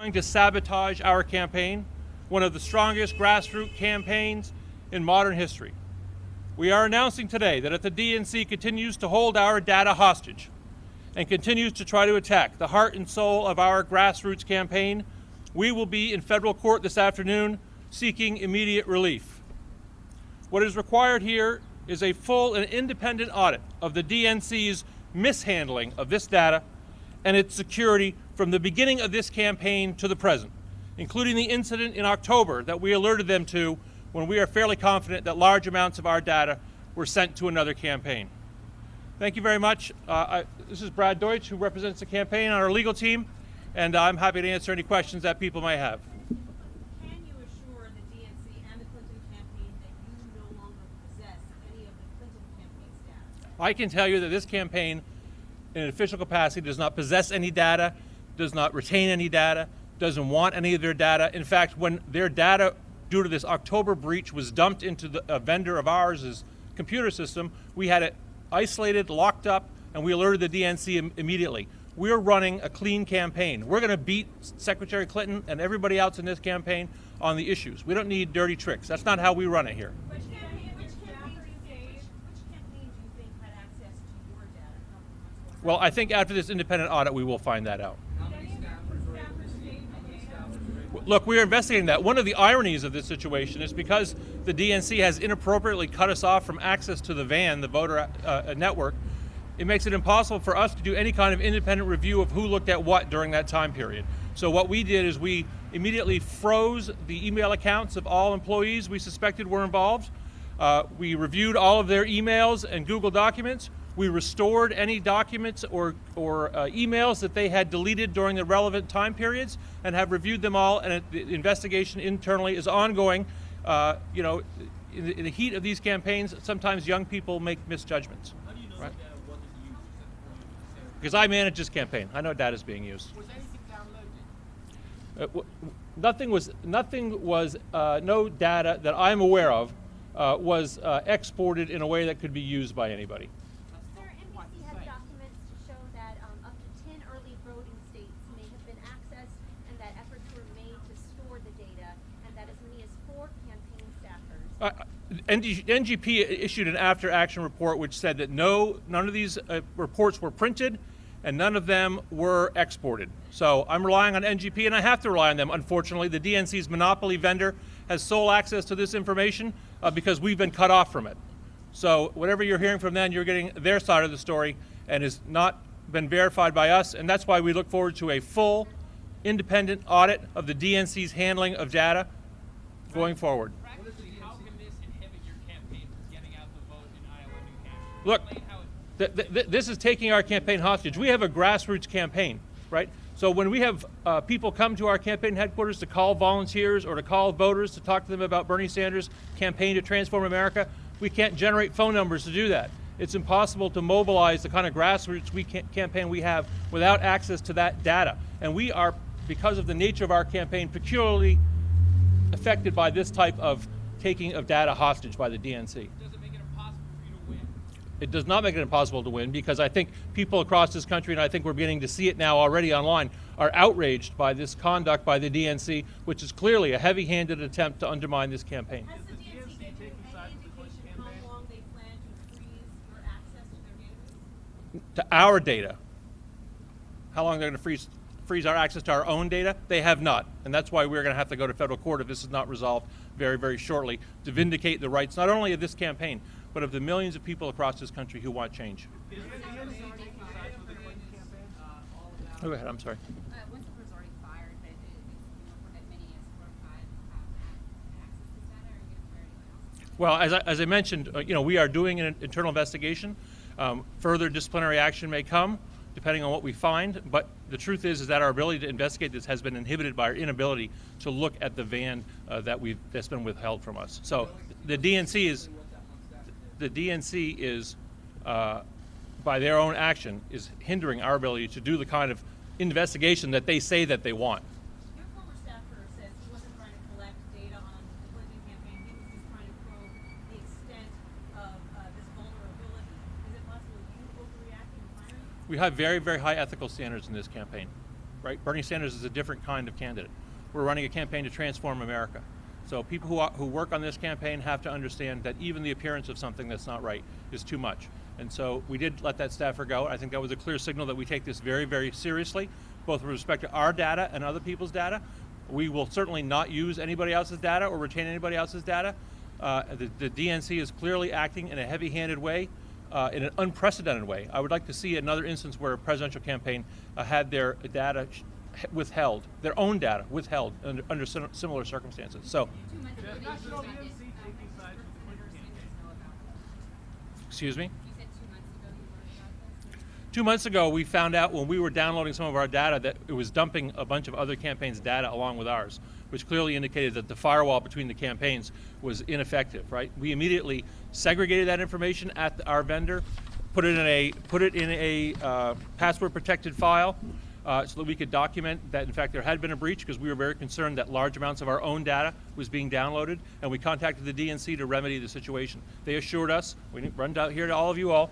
trying to sabotage our campaign, one of the strongest grassroots campaigns in modern history. We are announcing today that if the DNC continues to hold our data hostage and continues to try to attack the heart and soul of our grassroots campaign, we will be in federal court this afternoon seeking immediate relief. What is required here is a full and independent audit of the DNC's mishandling of this data and its security from the beginning of this campaign to the present, including the incident in October that we alerted them to when we are fairly confident that large amounts of our data were sent to another campaign. Thank you very much. This is Brad Deutsch, who represents the campaign on our legal team, and I'm happy to answer any questions that people may have. Can you assure the DNC and the Clinton campaign that you no longer possess any of the Clinton campaign's data? I can tell you that this campaign, in an official capacity, does not possess any data, does not retain any data, doesn't want any of their data. In fact, when their data, due to this October breach, was dumped into a vendor of ours' computer system, we had it isolated, locked up, and we alerted the DNC immediately. We're running a clean campaign. We're going to beat Secretary Clinton and everybody else in this campaign on the issues. We don't need dirty tricks. That's not how we run it here. Which campaign do you think had access to your data? Well, I think after this independent audit, we will find that out. Look, we are investigating that. One of the ironies of this situation is because the DNC has inappropriately cut us off from access to the VAN, the voter network, it makes it impossible for us to do any kind of independent review of who looked at what during that time period. So what we did is we immediately froze the email accounts of all employees we suspected were involved. We reviewed all of their emails and Google documents. We restored any documents or emails that they had deleted during the relevant time periods and have reviewed them all, and the investigation internally is ongoing. In the heat of these campaigns, sometimes young people make misjudgments. How do you know right? that data wasn't used at that point? Because I manage this campaign. I know data is being used. Was anything downloaded? No data that I'm aware of was exported in a way that could be used by anybody. Sir, NBC has documents to show that up to 10 early voting states may have been accessed and that efforts were made to store the data, and that as many as 4 campaign staffers. NGP issued an after-action report which said that none of these reports were printed and none of them were exported. So I'm relying on NGP, and I have to rely on them. Unfortunately, the DNC's monopoly vendor has sole access to this information because we've been cut off from it. So whatever you're hearing from them, you're getting their side of the story, and has not been verified by us, and that's why we look forward to a full, independent audit of the DNC's handling of data going forward. Practically, how can this inhibit your campaign from getting out the vote in Iowa and New Hampshire? Look, Explain how it this is taking our campaign hostage. We have a grassroots campaign, right? So when we have people come to our campaign headquarters to call volunteers or to call voters to talk to them about Bernie Sanders' campaign to transform America, we can't generate phone numbers to do that. It's impossible to mobilize the kind of grassroots campaign we have without access to that data. And we are, because of the nature of our campaign, peculiarly affected by this type of taking of data hostage by the DNC. does it make it impossible for you to win? It does not make it impossible to win, because I think people across this country, and I think we're beginning to see it now already online, are outraged by this conduct by the DNC, which is clearly a heavy-handed attempt to undermine this campaign. Has the DNC given you any indication how long they plan to freeze your access to their database? To our data. How long they're going to freeze our access to our own data? They have not. And that's why we're going to have to go to federal court if this is not resolved very, very shortly, to vindicate the rights not only of this campaign, but of the millions of people across this country who want change. Go ahead, I'm sorry. Once the was already fired, but it's that many as 4 or 5 have access to this data, or are you going to fire anyone else? Well, as I mentioned, we are doing an internal investigation. Further disciplinary action may come, depending on what we find. But the truth is that our ability to investigate this has been inhibited by our inability to look at the VAN that's been withheld from us. So the DNC is, by their own action, is hindering our ability to do the kind of investigation that they say that they want. Your former staffer says he wasn't trying to collect data on the Clinton campaign. He was just trying to probe the extent of this vulnerability. Is it possible you overreacting and firing? We have very, very high ethical standards in this campaign. right? Bernie Sanders is a different kind of candidate. We're running a campaign to transform America. So people who work on this campaign have to understand that even the appearance of something that's not right is too much. And so we did let that staffer go. I think that was a clear signal that we take this very, very seriously, both with respect to our data and other people's data. We will certainly not use anybody else's data or retain anybody else's data. The DNC is clearly acting in a heavy-handed way, in an unprecedented way. I would like to see another instance where a presidential campaign had their data withheld, their own data withheld under similar circumstances. So, 2 months ago, they suspended, Senator Sanders know about this. excuse me? You said 2 months ago you learned about this? 2 months ago, we found out when we were downloading some of our data that it was dumping a bunch of other campaigns' data along with ours, which clearly indicated that the firewall between the campaigns was ineffective, right? We immediately segregated that information at our vendor, put it in a password-protected file, so that we could document that, in fact, there had been a breach, because we were very concerned that large amounts of our own data was being downloaded, and we contacted the DNC to remedy the situation. They assured us, we run down here to all of you all,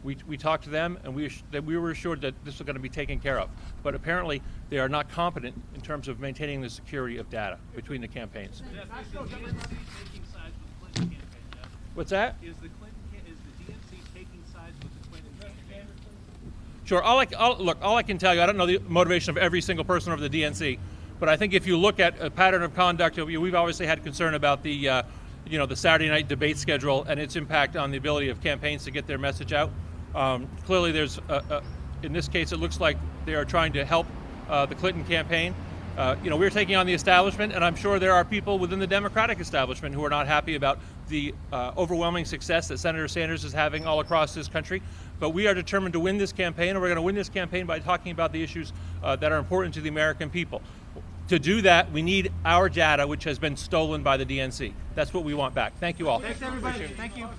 we talked to them, and we were assured that this was going to be taken care of. But apparently, they are not competent in terms of maintaining the security of data between the campaigns. Jeff, is the DNC taking sides with the Clinton campaign, Jeff? What's that? Is the DNC taking sides with the Clinton campaign? Sure. All I can tell you, I don't know the motivation of every single person over the DNC, but I think if you look at a pattern of conduct, we've obviously had concern about the Saturday night debate schedule and its impact on the ability of campaigns to get their message out. Clearly, there's in this case, it looks like they are trying to help the Clinton campaign. We're taking on the establishment, and I'm sure there are people within the Democratic establishment who are not happy about the overwhelming success that Senator Sanders is having all across this country. But we are determined to win this campaign, and we're going to win this campaign by talking about the issues that are important to the American people. To do that, we need our data, which has been stolen by the DNC. That's what we want back. Thank you all. Thanks, everybody. Thank you.